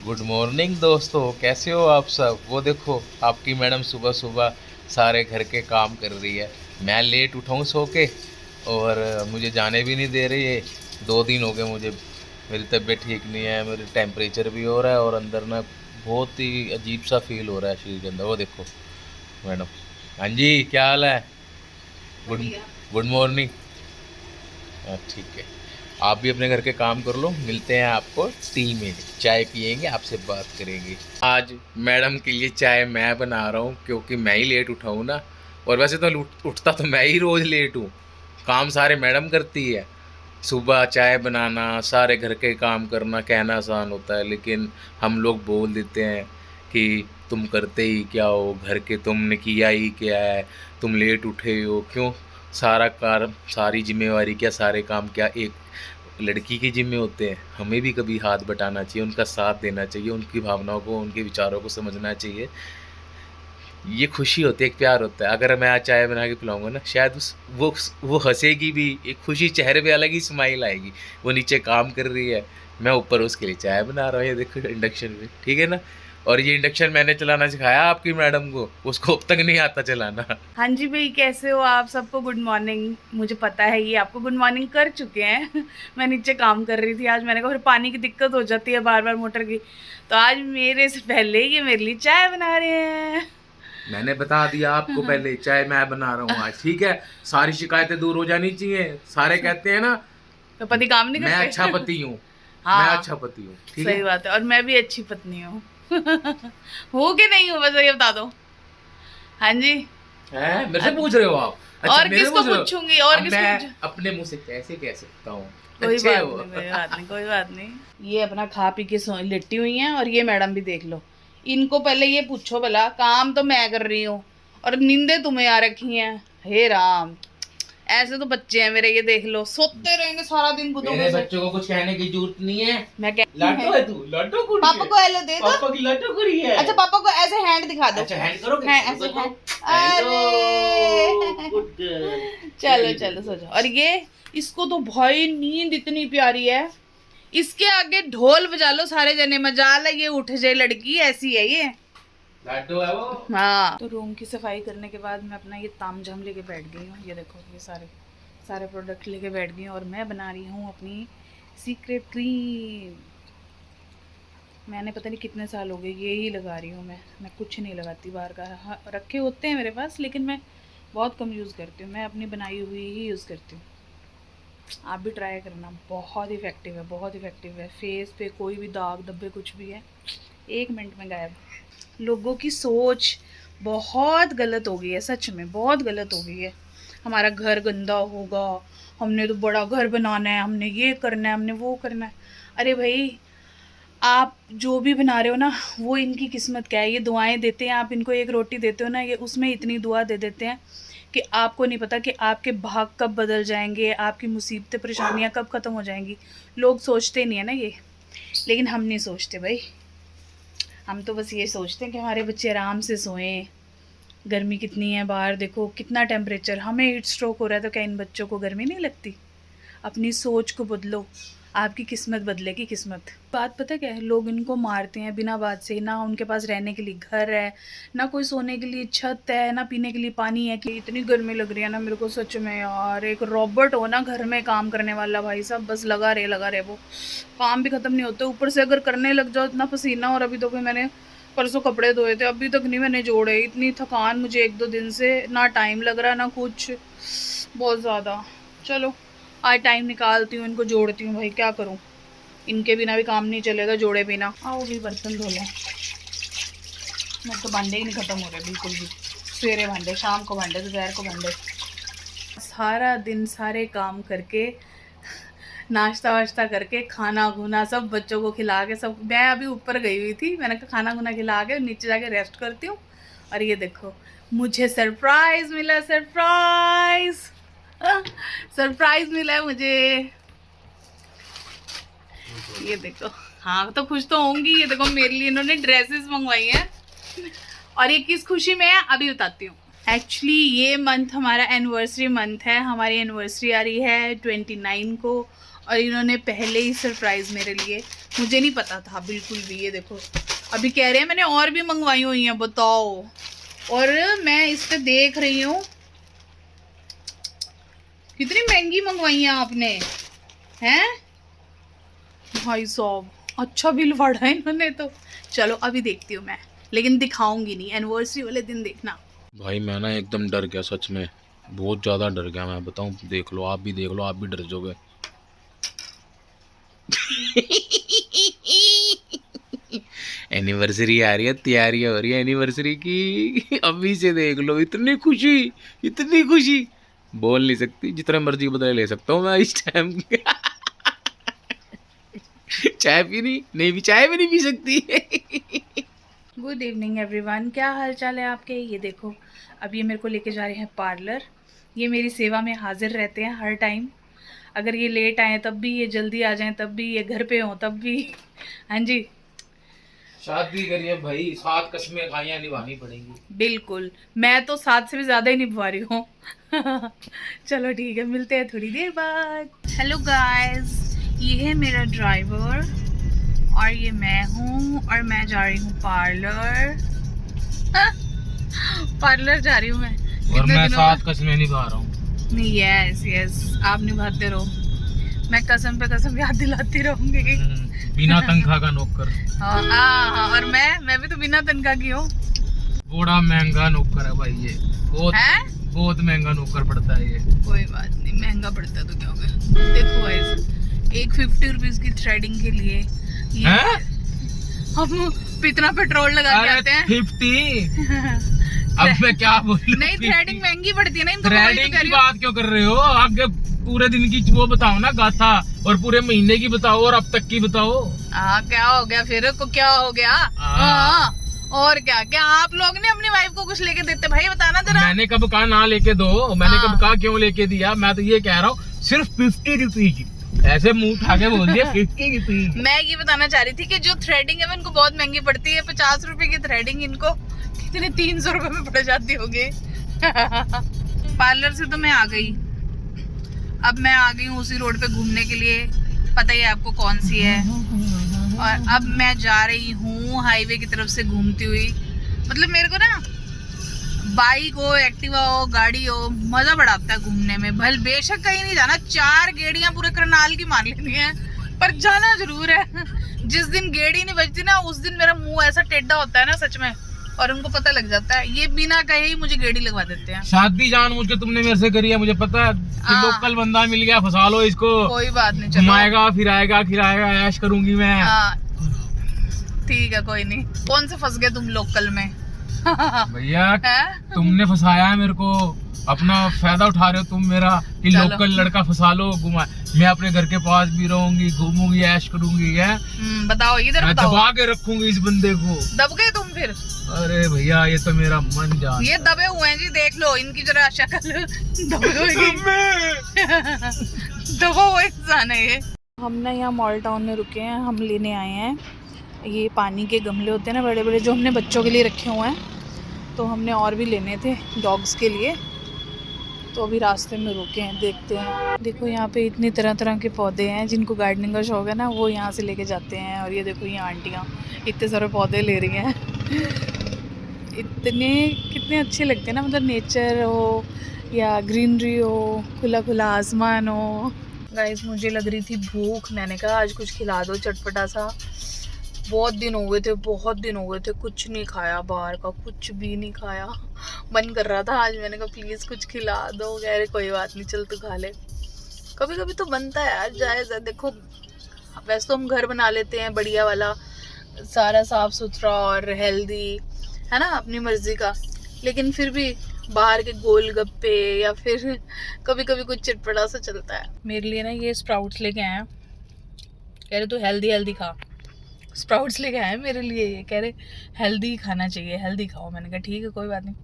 Good morning दोस्तों, कैसे हो आप सब। वो देखो आपकी मैडम सुबह सुबह सारे घर के काम कर रही है। मैं लेट उठाऊँ सो के और मुझे जाने भी नहीं दे रही है। 2 दिन हो गए मुझे, मेरी तबीयत ठीक नहीं है, मेरे टेम्परेचर भी हो रहा है और अंदर ना बहुत ही अजीब सा फील हो रहा है शरीर के अंदर। वो देखो मैडम। हाँ जी, क्या हाल है। Good good morning. ठीक है, आप भी अपने घर के काम कर लो। मिलते हैं आपको टी में, चाय पियेंगे, आपसे बात करेंगे। आज मैडम के लिए चाय मैं बना रहा हूँ क्योंकि मैं ही लेट उठा हूँ ना। और वैसे तो उठता तो मैं ही रोज़ लेट हूँ, काम सारे मैडम करती है। सुबह चाय बनाना, सारे घर के काम करना कहना आसान होता है, लेकिन हम लोग बोल देते हैं कि तुम करते ही क्या हो, घर के तुमने किया ही क्या है, तुम लेट उठे हो क्यों। सारा काम, सारी जिम्मेवारी क्या, सारे काम क्या एक लड़की के जिम्मे होते हैं। हमें भी कभी हाथ बटाना चाहिए, उनका साथ देना चाहिए, उनकी भावनाओं को, उनके विचारों को समझना चाहिए। ये खुशी होती है, एक प्यार होता है। अगर मैं आज चाय बना के पिलाऊंगा ना, शायद वो हंसेगी भी, एक खुशी चेहरे पे अलग ही स्माइल आएगी। वो नीचे काम कर रही है, मैं ऊपर उसके लिए चाय बना रहा हूँ। ये देखो इंडक्शन पे, ठीक है ना। और ये इंडक्शन मैंने चलाना सिखाया आपकी मैडम को, उसको अब तक नहीं आता चलाना। हाँ जी भाई, कैसे हो आप। सबको गुड मॉर्निंग। मुझे पता है ये आपको गुड मॉर्निंग कर चुके हैं। मैं नीचे काम कर रही थी आज। मैंने कहा फिर पानी की दिक्कत हो जाती है बार बार मोटर की, तो आज मेरे से पहले ये मेरे लिए चाय बना रहे हैं। मैंने बता दिया आपको पहले, चाय मैं बना रहा हूँ आज, ठीक है। सारी शिकायतें दूर हो जानी चाहिए। सारे कहते हैं ना, तो पति काम नहीं मैं अच्छा करते। पति हूँ। मैं हाँ, अच्छा पति हूँ, ठीक सही है। बात है। और मैं भी अच्छी पत्नी हूँ। हूँ कि नहीं हूँ, बस ये बता दो। हाँ जी। है, मेरे से अ- पूछ रहे हो आप। अच्छा, और मेरे से किसको पूछ रहे हो। पूछूंगी, और अब किसको मैं पूछूं। अपने मुंह से कैसे कह सकता हूँ, कोई अच्छे बात हो। नहीं, कोई बात नहीं, कोई बात नहीं। ये अपना खा पी के सो लेटी हुई हैं, और ये मैडम भी देख लो। इनको पहले ये पूछो भला, काम तो मैं कर रही हूँ और नींदे तुम्हें आ रखी हैं। हे राम, ऐसे तो बच्चे हैं मेरे। ये देख लो, सोते रहेंगे सारा दिन मेरे बुद्धों से। बच्चों को कुछ कहने की जरूरत नहीं है। मैं कहती लाडो है। है तू, लाडो कुड़ी पापा है। को हेलो दे दो। पापा की लाडो कुड़ी है। अच्छा, पापा को ऐसे हैंड दिखा दो। अच्छा, हैंड करोगे, है रुको ऐसे तो। हैंड। हेलो, अरे। Good girl. चलो वेरी गुड चलो, सो गर्ल। जाओ। और ये, इसको तो भाई नींद इतनी प्यारी है, इसके आगे ढोल बजा लो सारे जने, मजाल है ये उठ जाए। लड़की ऐसी है ये। लाडो है वो। हाँ, तो रूम की सफाई करने के बाद मैं अपना ये तामझाम लेके बैठ गई हूँ। ये देखो, ये सारे सारे प्रोडक्ट लेके बैठ गई हूँ, और मैं बना रही हूँ अपनी सीक्रेट क्रीम। मैंने पता नहीं कितने साल हो गए ये ही लगा रही हूँ। मैं कुछ नहीं लगाती बाहर का। हाँ, रखे होते हैं मेरे पास, लेकिन मैं बहुत कम यूज़ करती हूँ। मैं अपनी बनाई हुई ही यूज़ करती हूँ। आप भी ट्राई करना, बहुत इफ़ेक्टिव है, बहुत इफ़ेक्टिव है। फेस पे कोई भी दाग धब्बे कुछ भी है, 1 मिनट में गायब। लोगों की सोच बहुत गलत हो गई है, सच में बहुत गलत हो गई है। हमारा घर गंदा होगा, हमने तो बड़ा घर बनाना है, हमने ये करना है, हमने वो करना है। अरे भाई, आप जो भी बना रहे हो ना, वो इनकी किस्मत क्या है। ये दुआएं देते हैं, आप इनको एक रोटी देते हो ना, ये उसमें इतनी दुआ दे देते हैं कि आपको नहीं पता कि आपके भाग कब बदल जाएंगे, आपकी मुसीबतें परेशानियां कब ख़त्म हो जाएंगी। लोग सोचते नहीं है ना ये, लेकिन हम नहीं सोचते भाई। हम तो बस ये सोचते हैं कि हमारे बच्चे आराम से सोएं। गर्मी कितनी है बाहर, देखो कितना टेम्परेचर। हमें हीट स्ट्रोक हो रहा है, तो क्या इन बच्चों को गर्मी नहीं लगती। अपनी सोच को बदलो, आपकी किस्मत बदलेगी। किस्मत बात पता क्या है, लोग इनको मारते हैं बिना बात से। ना उनके पास रहने के लिए घर है, ना कोई सोने के लिए छत है, ना पीने के लिए पानी है। कि इतनी गर्मी लग रही है ना मेरे को, सच में यार। एक रॉबर्ट हो ना घर में काम करने वाला, भाई साहब, बस लगा रहे वो। काम भी ख़त्म नहीं होते, ऊपर से अगर करने लग जाओ इतना पसीना। और अभी तो फिर मैंने परसों कपड़े धोए थे, अभी तक नहीं मैंने जोड़े। इतनी थकान मुझे 1-2 दिन से, ना टाइम लग रहा ना कुछ, बहुत ज़्यादा। चलो, आज टाइम निकालती हूँ, इनको जोड़ती हूँ। भाई क्या करूँ, इनके बिना भी काम नहीं चलेगा, जोड़े बिना। आओ भी बर्तन धो लें। मेरे तो भांडे ही नहीं ख़त्म हो रहे बिल्कुल भी। सवेरे भांडे, शाम को भांडे, दोपहर को भांडे। सारा दिन सारे काम करके, नाश्ता वाश्ता करके, खाना खुना सब बच्चों को खिला के, सब। मैं अभी ऊपर गई हुई थी, मैंने कहा खाना खुना खिला के नीचे जाके रेस्ट करती हूँ। और ये देखो, मुझे सरप्राइज मिला, सरप्राइज। सरप्राइज मिला है मुझे। ये देखो। हाँ, तो खुश तो होंगी। ये देखो, मेरे लिए इन्होंने ड्रेसेस मंगवाई हैं। और ये किस खुशी में है अभी बताती हूँ। एक्चुअली ये मंथ हमारा एनिवर्सरी मंथ है। हमारी एनिवर्सरी आ रही है 29 को, और इन्होंने पहले ही सरप्राइज़ मेरे लिए मुझे नहीं पता था बिल्कुल भी। ये देखो अभी कह रहे हैं मैंने और भी मंगवाई हुई हैं, बताओ। और मैं इस पे देख रही हूँ कितनी महंगी मंगवाई है आपने, हैं भाई साहब। अच्छा बिल बढ़ा है इन्होंने तो। चलो अभी देखती हूँ मैं, लेकिन दिखाऊंगी नहीं, एनिवर्सरी वाले दिन देखना। भाई मैं ना एकदम डर गया, सच में बहुत ज़्यादा डर गया मैं बताऊं। देख लो, आप भी देख लो, आप भी डर जाओगे। एनिवर्सरी आ रही है, तैयारी हो रही है एनिवर्सरी की। अभी से देख लो, इतनी खुशी, इतनी खुशी बोल नहीं सकती। जितना मर्जी बदले ले सकता हूँ मैं इस टाइम। चाय पीनी नहीं भी, चाय भी नहीं पी सकती। गुड इवनिंग एवरीवन, क्या हाल चाल है आपके। ये देखो अब ये मेरे को लेके जा रहे हैं पार्लर। ये मेरी सेवा में हाजिर रहते हैं हर टाइम। अगर ये लेट आए तब भी, ये जल्दी आ जाएं तब भी, ये घर पे हों तब भी। हाँ जी, शादी करिए भाई, 7 कस्में खाइयां निभानी पड़ेंगी। बिल्कुल, मैं तो 7 से भी ज़्यादा ही निभा रही हूँ। चलो ठीक है, मिलते हैं थोड़ी देर बाद। हेलो गाइस, ये है मेरा ड्राइवर और ये मैं हूँ, और मैं जा रही हूँ पार्लर। पार्लर जा रही हूँ मैं। और मैं 7 कस्में निभा रहा हूँ। नहीं, यस यस, आप निभाते रहो, मैं कसम पे कसम याद दिलाती रहूंगी। बिना तनख्वाह का नौकर। हाँ, और मैं भी तो बिना तनख्वाह की हूँ। बड़ा महंगा नौकर है भाई ये, बहुत महंगा नौकर पड़ता है ये। कोई बात नहीं, महंगा पड़ता है तो क्या हो गया। देखो गाइस, एक 50 रुपीज की थ्रेडिंग के लिए हम कितना पेट्रोल लगा के आते हैं। 50 अब मैं क्या बोलूं। नहीं, थ्रेडिंग महंगी पड़ती है ना इनको। थ्रेडिंग की बात क्यों कर रहे हो? आगे पूरे दिन की वो बताओ ना गाथा, और पूरे महीने की बताओ, और अब तक की बताओ। क्या हो गया फिर को, क्या हो गया? और क्या क्या आप लोग ने अपनी वाइफ को कुछ लेके देते भाई, बताना जरा। मैंने कब कहा ना लेके दो, मैंने कब कहा क्यों लेके दिया? मैं तो ये कह रहा हूँ सिर्फ 50 रुपीज। ऐसे मुंह उठा के बोल दिया 50 रुपीज। मैं ये बताना चाह रही थी कि जो थ्रेडिंग है इनको बहुत महंगी पड़ती है। 50 रुपए की थ्रेडिंग इनको कितने 300 रुपए में पड़ जाती होगी। पार्लर से तो मैं आ गई, अब मैं आ गई हूँ उसी रोड पे घूमने के लिए, पता ही है आपको कौन सी है। और अब मैं जा रही हूँ हाईवे की तरफ से घूमती हुई। मतलब मेरे को ना बाइक हो, एक्टिवा हो, गाड़ी हो, मजा बड़ा आता है घूमने में। भले बेशक कहीं नहीं जाना, 4 गेड़ियां पूरे करनाल की मार लेनी है, पर जाना जरूर है। जिस दिन गेड़ी नहीं बजती ना, उस दिन मेरा मुंह ऐसा टेढ़ा होता है ना सच में, और उनको पता लग जाता है। ये बिना कहे ही मुझे गेड़ी लगवा देते हैं। शादी जानबूझ के तुमने मेरे से करी है, मुझे पता है। लोकल बंदा मिल गया, फंसा लो इसको। कोई बात नहीं, चलो घुमाएगा, फिराएगा, खिलाएगा, ऐश करूंगी मैं। ठीक है, कोई नहीं। कौन से फंस गए तुम लोकल में? भैया तुमने फंसाया है मेरे को, अपना फायदा उठा रहे हो तुम मेरा कि लोकल लड़का फंसा लो, घुमा। मैं अपने घर के पास भी रहूंगी, घूमूंगी, ऐश करूंगी। है बताओ, इधर मैं बताओ। दबा के रखूंगी इस बंदे को। दब गए तुम फिर? अरे भैया ये तो मेरा मन जान। ये दबे हुए हैं जी, देख लो इनकी जरा शक्ल। दबे हुए दबा हुआ इंसान है ये। हम ना यहाँ मॉल टाउन में रुके हैं, हम लेने आए हैं ये पानी के गमले होते हैं ना बड़े बड़े, जो हमने बच्चों के लिए रखे हुए हैं। तो हमने और भी लेने थे डॉग्स के लिए, तो अभी रास्ते में रुके हैं, देखते हैं। देखो यहाँ पे इतनी तरह तरह के पौधे हैं, जिनको गार्डनिंग का शौक है ना वो यहाँ से लेके जाते हैं। और ये देखो ये आंटियाँ इतने सारे पौधे ले रही हैं। कितने अच्छे लगते हैं ना, मतलब नेचर हो या ग्रीनरी हो, खुला खुला आसमान हो। गाइस मुझे लग रही थी भूख, मैंने कहा आज कुछ खिला दो चटपटा सा। बहुत दिन हो गए थे कुछ नहीं खाया, बाहर का कुछ भी नहीं खाया। मन कर रहा था आज, मैंने कहा प्लीज़ कुछ खिला दो। कह रहे कोई बात नहीं, चल तू खा ले। कभी कभी तो बनता है यार, जायज़ है। देखो वैसे तो हम घर बना लेते हैं बढ़िया वाला, सारा साफ सुथरा और हेल्दी, है ना, अपनी मर्जी का। लेकिन फिर भी बाहर के गोलगप्पे या फिर कभी कभी कुछ चटपटा सा चलता है। मेरे लिए ना ये स्प्राउट्स लेके आए हैं, कह रहे तू हेल्दी खा। स्प्राउट्स लेके आए मेरे लिए, ये कह रहे हेल्दी खाना चाहिए, हेल्दी खाओ। मैंने कहा ठीक है कोई बात नहीं।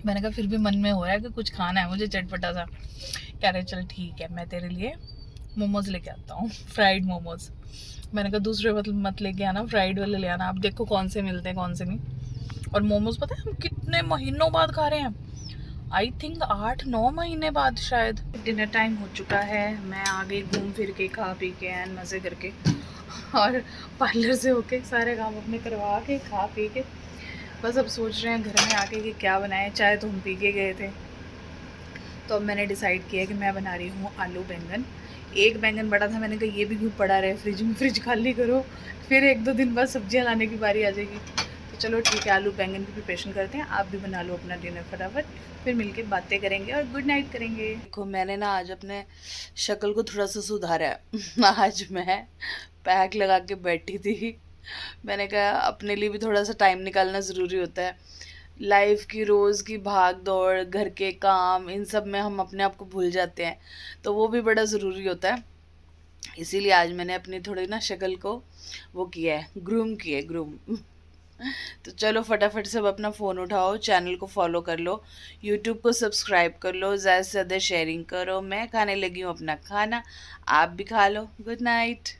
मैंने कहा फिर भी मन में हो रहा है कि कुछ खाना है मुझे चटपटा सा। कह रहे चल ठीक है, मैं तेरे लिए मोमोज लेके आता हूँ, फ्राइड मोमोज। मैंने कहा दूसरे मत लेके आना, फ्राइड वाले ले आना। आप देखो कौन से मिलते हैं कौन से नहीं। और मोमोज पता है हम कितने महीनों बाद खा रहे हैं, आई थिंक 8-9 महीने बाद शायद। डिनर टाइम हो चुका है, मैं आ गई घूम फिर के, खा पी के एंड मज़े करके। और पार्लर से होके सारे काम अपने करवा के खा पी के बस अब सोच रहे हैं घर में आके कि क्या बनाएं। चाय तो हम पी के गए थे, तो अब मैंने डिसाइड किया कि मैं बना रही हूँ आलू बैंगन। एक बैंगन बड़ा था, मैंने कहा ये भी क्यों पड़ा रहे फ्रिज में, फ्रिज खाली करो, फिर 1-2 दिन बाद सब्जियाँ लाने की बारी आ जाएगी। तो चलो ठीक है, आलू बैंगन की प्रिपरेशन करते हैं। आप भी बना लो अपना डिनर फटाफट, फिर मिलके बातें करेंगे और गुड नाइट करेंगे। देखो मैंने ना आज अपने शक्ल को थोड़ा सा सुधारा है। आज मैं पैक लगा के बैठी थी। मैंने कहा अपने लिए भी थोड़ा सा टाइम निकालना ज़रूरी होता है। लाइफ की रोज़ की भाग दौड़, घर के काम, इन सब में हम अपने आप को भूल जाते हैं, तो वो भी बड़ा ज़रूरी होता है। इसीलिए आज मैंने अपनी थोड़ी ना शक्ल को वो किया है, ग्रूम किया है, ग्रूम। तो चलो फटाफट सब अपना फ़ोन उठाओ, चैनल को फॉलो कर लो, यूट्यूब को सब्सक्राइब कर लो, ज़्यादा से ज़्यादा शेयरिंग करो। मैं खाने लगी हूँ अपना खाना, आप भी खा लो। Good night.